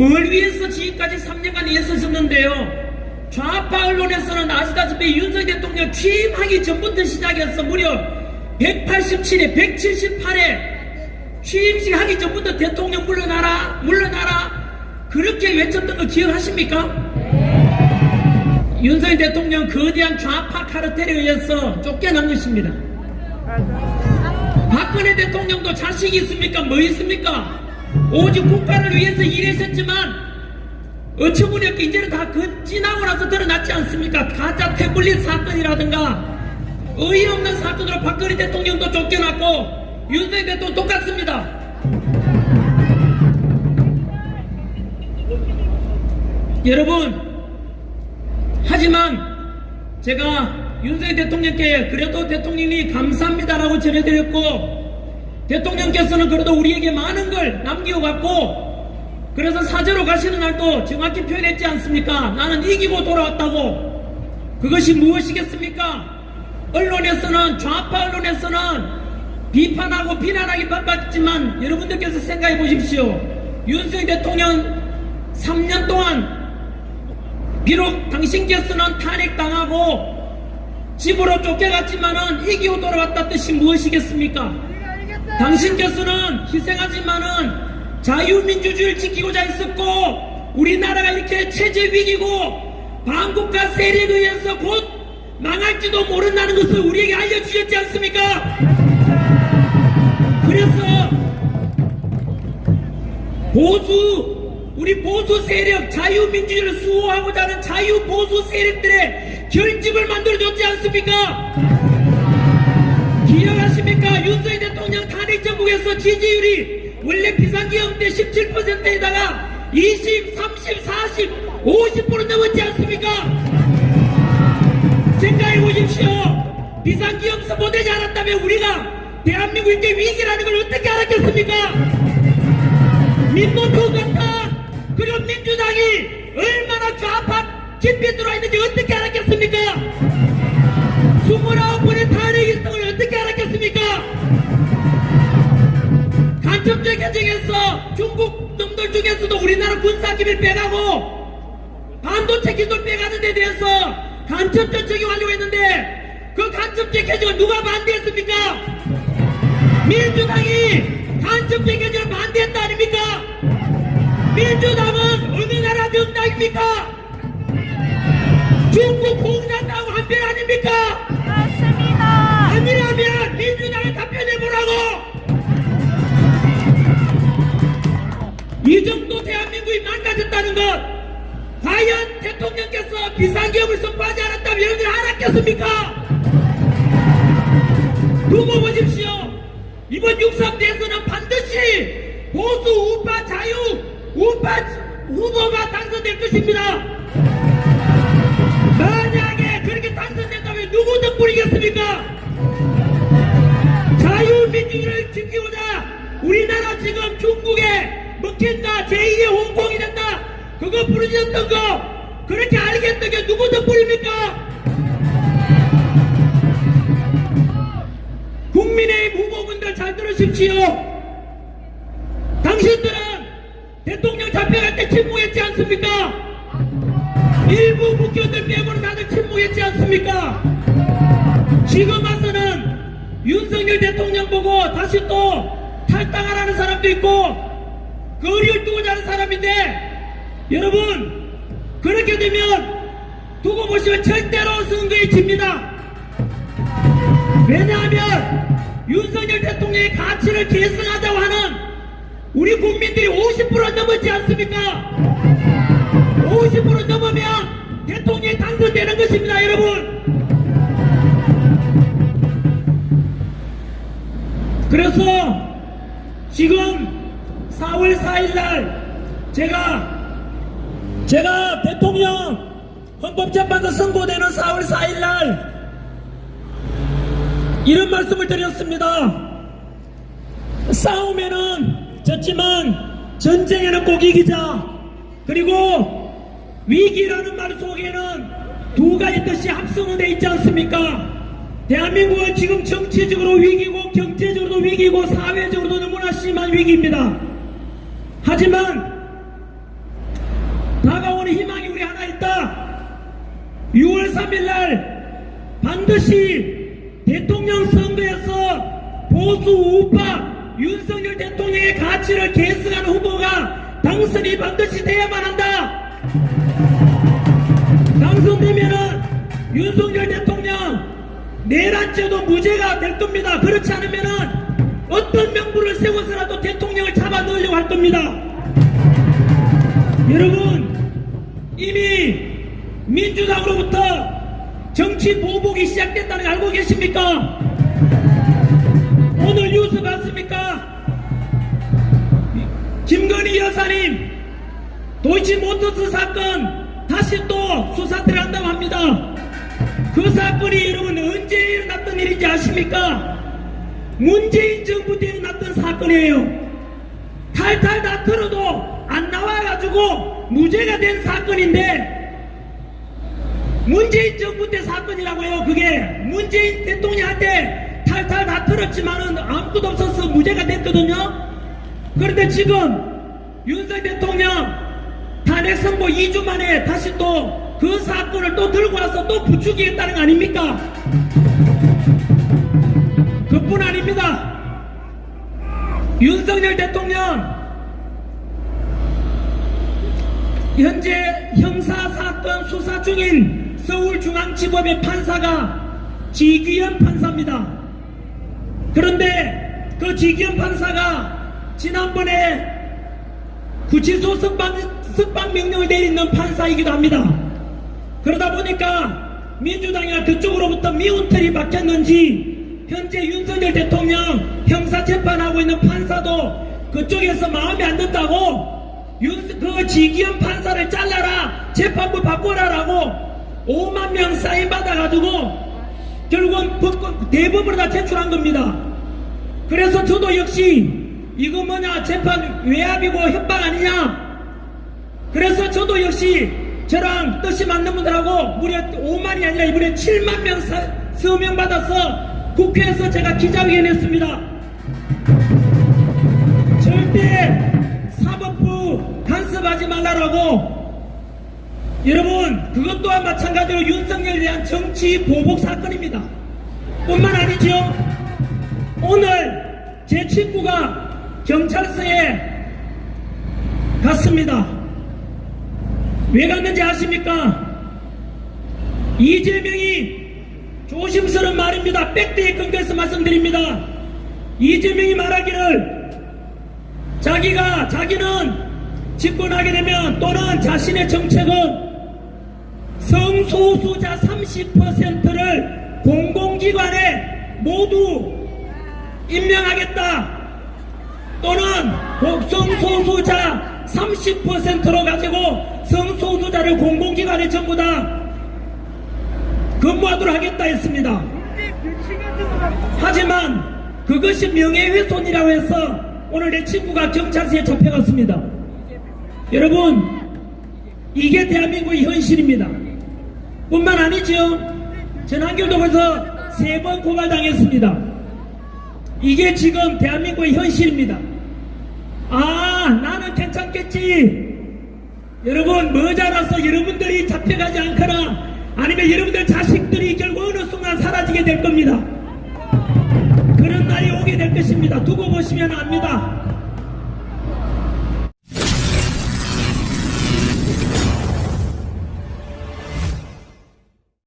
뭘 위해서 지금까지 3년간 애쓰셨는데요. 좌파 언론에서는 아시다시피 윤석열 대통령 취임하기 전부터 시작해서 무려 187회, 178회 취임식 하기 전부터 대통령 물러나라, 물러나라 그렇게 외쳤던 거 기억하십니까? 윤석열 대통령 거대한 좌파 카르텔에 의해서 쫓겨난 것입니다. 박근혜 대통령도 자식이 있습니까? 뭐 있습니까? 오직 국가를 위해서 일하셨지만 어처구니 없게 이제는 다 지나고 나서 드러났지 않습니까? 가짜 태블릿 사건이라든가 어이없는 사건으로 박근혜 대통령도 쫓겨났고 윤석열 대통령 똑같습니다. 여러분, 하지만 제가 윤석열 대통령께 그래도 대통령이 감사합니다라고 전해드렸고 대통령께서는 그래도 우리에게 많은 걸 남기고 갔고 그래서 사저로 가시는 날도 정확히 표현했지 않습니까? 나는 이기고 돌아왔다고. 그것이 무엇이겠습니까? 언론에서는 좌파 언론에서는 비판하고 비난하기 바빴지만 여러분들께서 생각해 보십시오. 윤석열 대통령 3년 동안 비록 당신께서는 탄핵당하고 집으로 쫓겨갔지만은 이기고 돌아왔다 뜻이 무엇이겠습니까? 당신께서는 희생하지만은 자유민주주의를 지키고자 했었고 우리나라가 이렇게 체제 위기고 반국가 세력에 의해서 곧 망할지도 모른다는 것을 우리에게 알려주셨지 않습니까? 그래서 우리 보수 세력 자유민주주의를 수호하고자 하는 자유보수 세력들의 결집을 만들어줬지 않습니까? 기억하십니까? 윤석열 대통령 탄핵 정국에서 지지율이 원래 비상계엄 때 17%에다가 20, 30, 40, 50% 넘었지 않습니까? 생각해 보십시오. 비상계엄 선포되지 않았다면 우리가 대한민국 이렇게 위기라는 걸 어떻게 알았겠습니까? 민노총 같다. 그리고 민주당이 얼마나 좌파 깊이 들어와 있는지 어떻게 알았겠습니까? 29번의 탄핵 일성을 어떻게 알았겠습니까? 간첩적 해적에서 중국 놈들 중에서도 우리나라 군사기밀 빼가고 반도체 기술 빼가는 데 대해서 간첩적 적용하려고 했는데 그 간첩적 해적을 누가 반대했습니까? 민주당이 간첩적 해적을 반대했다 아닙니까? 민주당은 어느 나라 정당입니까? 중국 공산당 한편 아닙니까? 맞습니다. 아니라면 민주당을 답변해보라고! 이 정도 대한민국이 망가졌다는 것 과연 대통령께서 비상계엄을 선포하지 않았다면 여러분들 알았겠습니까? 두고 보십시오. 이번 6.3 대선은 반드시 보수 우파 자유 우파 후보가 당선될 것입니다. 만약에 그렇게 당선된다면 누구 덕분이겠습니까? 자유민주주의를 지키고자 우리나라 지금 중국에 먹힌다 제2의 홍콩이 된다 그거 부르짖었던 거 그렇게 알겠던 게 누구 덕분입니까? 국민의힘 후보분들 잘 들으십시오. 당신들은 대통령 잡혀갈 때 침묵했지 않습니까? 일부 국회의원들 빼고는 다들 침묵했지 않습니까? 지금 와서는 윤석열 대통령 보고 다시 또 탈당하라는 사람도 있고 거리를 두고자 하는 사람인데 여러분 그렇게 되면 두고 보시면 절대로 선거에 집니다. 왜냐하면 윤석열 대통령의 가치를 계승하자고 하는 우리 국민들이 50% 넘었지 않습니까? 50% 넘으면 대통령이 당선되는 것입니다. 여러분 그래서 지금 4월 4일날 제가 대통령 헌법재판소 선고되는 4월 4일날 이런 말씀을 드렸습니다. 싸움에는 졌지만 전쟁에는 꼭 이기자. 그리고 위기라는 말 속에는 두 가지 뜻이 합성되어 있지 않습니까? 대한민국은 지금 정치적으로 위기고 경제적으로도 위기고 사회적으로도 너무나 심한 위기입니다. 하지만 다가오는 희망이 우리 하나 있다. 6월 3일날 반드시 대통령 선거에서 보수 우파 윤석열 대통령의 가치를 계승하는 후보가 당선이 반드시 돼야만 한다. 당선되면은 윤석열 대통령 내란죄도 무죄가 될 겁니다. 그렇지 않으면은 어떤 명분을 세워서라도 대통령을 잡아 넣으려고 할 겁니다. 여러분, 이미 민주당으로부터 정치 보복이 시작됐다는 거 알고 계십니까? 오늘 뉴스 봤습니까? 김건희 여사님 도이치모터스 사건 다시 또 수사 들어간다고 합니다. 그 사건이 여러분 언제 일어났던 일인지 아십니까? 문재인 정부 때 일어났던 사건이에요. 탈탈 다 털어도 안 나와가지고 무죄가 된 사건인데, 문재인 정부 때 사건이라고요. 그게 문재인 대통령한테 탈탈 다 털었지만은 아무것도 없어서 무죄가 됐거든요. 그런데 지금 윤석열 대통령 탄핵 선고 2주 만에 다시 또 그 사건을 또 들고 와서 또 부추기겠다는 거 아닙니까? 그뿐 아닙니다. 윤석열 대통령 현재 형사사건 수사 중인 서울중앙지법의 판사가 지귀현 판사입니다. 그런데 그 지귀현 판사가 지난번에 구치소 석방 명령을 내리는 판사이기도 합니다. 그러다 보니까 민주당이나 그쪽으로부터 미운털이 박혔는지 현재 윤석열 대통령 형사재판하고 있는 판사도 그쪽에서 마음에 안 든다고 그 지기현 판사를 잘라라, 재판부 바꿔라라고 5만 명 사인 받아가지고 결국은 대법원을 다 제출한 겁니다. 그래서 저도 역시 이거 뭐냐, 재판 외압이고 협박 아니냐. 그래서 저도 역시 저랑 뜻이 맞는 분들하고 무려 5만이 아니라 이번에 7만 명 서명 받아서 국회에서 제가 기자회견 했습니다. 절대 사법부 간섭하지 말라고. 여러분, 그것 또한 마찬가지로 윤석열에 대한 정치 보복 사건입니다. 뿐만 아니죠. 오늘 제 친구가 경찰서에 갔습니다. 왜 갔는지 아십니까? 이재명이, 조심스러운 말입니다. 백대에 근거해서 말씀드립니다. 이재명이 말하기를 자기는 집권하게 되면 또는 자신의 정책은 성소수자 30%를 공공기관에 모두 임명하겠다. 또는 성소수자 30%로 가지고 성소수자를 공공기관에 전부 다 근무하도록 하겠다 했습니다. 하지만 그것이 명예훼손이라고 해서 오늘 내 친구가 경찰서에 잡혀갔습니다. 여러분, 이게 대한민국의 현실입니다. 뿐만 아니죠. 전한결도에서 3번 고발당했습니다. 이게 지금 대한민국의 현실입니다. 아, 나는 괜찮겠지. 여러분, 머지않아서 여러분들이 잡혀가지 않거나 아니면 여러분들 자식들이 결국 어느 순간 사라지게 될 겁니다. 그런 날이 오게 될 것입니다. 두고 보시면 압니다.